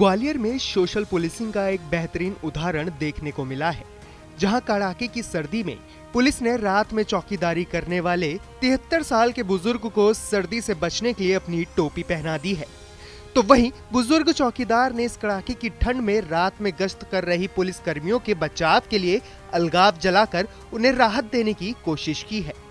ग्वालियर में social policing का एक बेहतरीन उदाहरण देखने को मिला है, जहां कड़ाके की सर्दी में पुलिस ने रात में चौकीदारी करने वाले 73 साल के बुजुर्ग को सर्दी से बचने के लिए अपनी टोपी पहना दी है। तो वहीं बुजुर्ग चौकीदार ने इस कड़ाके की ठंड में रात में गश्त कर रही पुलिस कर्मियों के बचाव के लिए अलगाव जलाकर उन्हें राहत देने की कोशिश की है।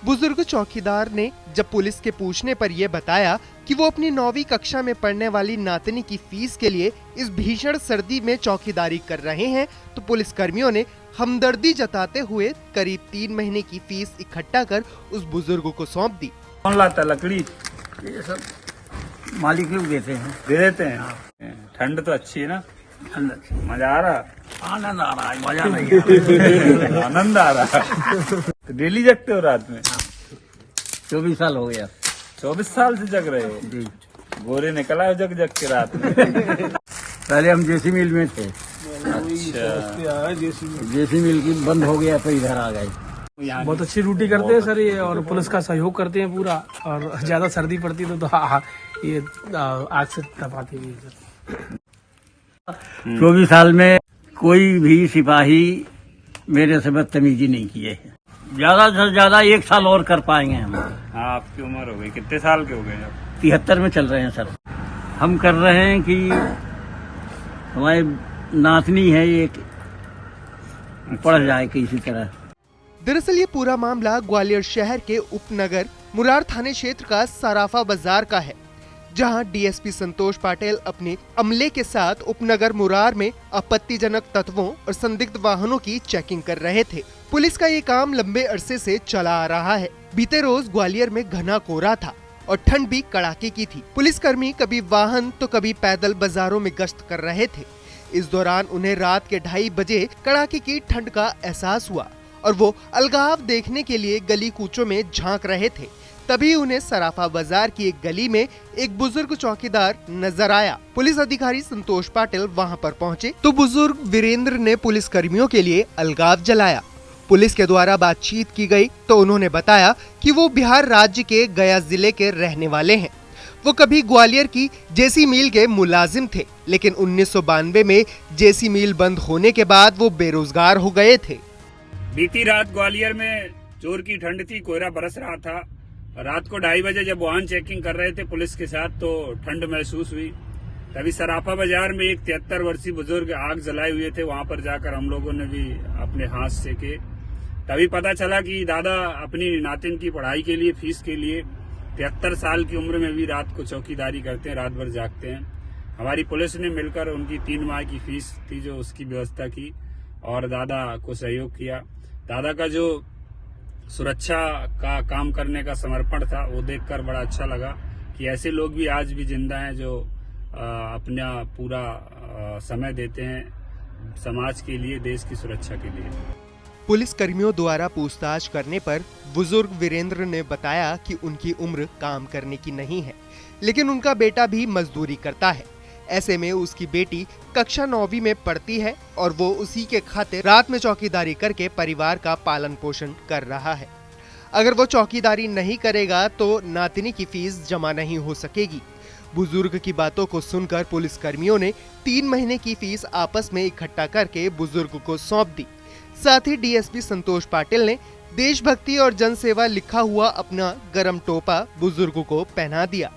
बुजुर्ग चौकीदार ने जब पुलिस के पूछने पर यह बताया कि वो अपनी 9वीं कक्षा में पढ़ने वाली नातनी की फीस के लिए इस भीषण सर्दी में चौकीदारी कर रहे हैं, तो पुलिस कर्मियों ने हमदर्दी जताते हुए करीब 3 महीने की फीस इकट्ठा कर उस बुजुर्ग को सौंप दी। कौन लाता लकड़ी? ये सब मालिक लोग देते हैं। दे देते हैं। ठंड तो अच्छी है ना, मजा आ रहा? आनंद आ रहा है, मजा नहीं है। आनंद आ रहा। तो डेली जगते हो रात में? 24 साल हो गया। 24 साल से जग रहे हो? जी। गोरे निकला है जग जग के रात में। पहले हम जेसी मिल में थे। अच्छा, जेसी मिल की बंद हो गया तो इधर आ गए। बहुत अच्छी ड्यूटी करते हैं सर ये, और पुलिस का सहयोग करते हैं पूरा। और ज्यादा सर्दी पड़ती है तो ये आग से तपाते हैं सर। 24 साल में कोई भी सिपाही मेरे से बदतमीजी नहीं किए है। ज्यादा से ज्यादा 1 साल और कर पाएंगे हम। हाँ, आपकी उम्र हो गई, कितने साल के हो गए अब? 73 में चल रहे हैं सर। हम कर रहे हैं कि हमारी नातनी है, एक पढ़ जाए किसी तरह। दरअसल ये पूरा मामला ग्वालियर शहर के उपनगर मुरार थाने क्षेत्र का सराफा बाजार का है, जहां डीएसपी संतोष पाटिल अपने अमले के साथ उपनगर मुरार में आपत्तिजनक तत्वों और संदिग्ध वाहनों की चेकिंग कर रहे थे। पुलिस का ये काम लंबे अरसे से चला आ रहा है। बीते रोज ग्वालियर में घना कोहरा था और ठंड भी कड़ाके की थी। पुलिसकर्मी कभी वाहन तो कभी पैदल बाजारों में गश्त कर रहे थे। इस दौरान उन्हें रात के 2:30 बजे कड़ाके की ठंड का एहसास हुआ और वो अलगाव देखने के लिए गली कूचों में झांक रहे थे। तभी उन्हें सराफा बाजार की एक गली में एक बुजुर्ग चौकीदार नजर आया। पुलिस अधिकारी संतोष पाटिल वहां पर पहुंचे तो बुजुर्ग वीरेंद्र ने पुलिस कर्मियों के लिए अलगाव जलाया। पुलिस के द्वारा बातचीत की गई तो उन्होंने बताया कि वो बिहार राज्य के गया जिले के रहने वाले हैं। वो कभी ग्वालियर की जेसी मिल के मुलाजिम थे, लेकिन 1992 में जेसी मिल बंद होने के बाद वो बेरोजगार हो गए थे। बीती रात ग्वालियर में जोर की ठंड थी, कोहरा बरस रहा था। रात को 2:30 बजे जब वाहन चेकिंग कर रहे थे पुलिस के साथ तो ठंड महसूस हुई। तभी सराफा बाजार में एक 73 वर्षीय बुजुर्ग आग जलाए हुए थे। वहां पर जाकर हम लोगों ने भी अपने हाथ सेके। तभी पता चला कि दादा अपनी नातिन की पढ़ाई के लिए, फीस के लिए 73 साल की उम्र में भी रात को चौकीदारी करते हैं, रात भर जागते हैं। हमारी पुलिस ने मिलकर उनकी 3 माह की फीस थी जो उसकी व्यवस्था की और दादा को सहयोग किया। दादा का जो सुरक्षा का काम करने का समर्पण था वो देखकर बड़ा अच्छा लगा कि ऐसे लोग भी आज भी जिंदा हैं जो अपना पूरा समय देते हैं समाज के लिए, देश की सुरक्षा के लिए। पुलिस कर्मियों द्वारा पूछताछ करने पर बुजुर्ग वीरेंद्र ने बताया कि उनकी उम्र काम करने की नहीं है, लेकिन उनका बेटा भी मजदूरी करता है। ऐसे में उसकी बेटी कक्षा 9वीं में पढ़ती है और वो उसी के खातिर रात में चौकीदारी करके परिवार का पालन पोषण कर रहा है। अगर वो चौकीदारी नहीं करेगा तो नातिनी की फीस जमा नहीं हो सकेगी। बुजुर्ग की बातों को सुनकर पुलिस कर्मियों ने 3 महीने की फीस आपस में इकट्ठा करके बुजुर्ग को सौंप दी। साथ ही डीएसपी संतोष पाटिल ने देशभक्ति और जनसेवा लिखा हुआ अपना गरम टोपा बुजुर्ग को पहना दिया।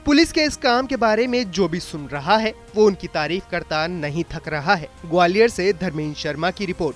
पुलिस के इस काम के बारे में जो भी सुन रहा है वो उनकी तारीफ करता नहीं थक रहा है। ग्वालियर से धर्मेंद्र शर्मा की रिपोर्ट।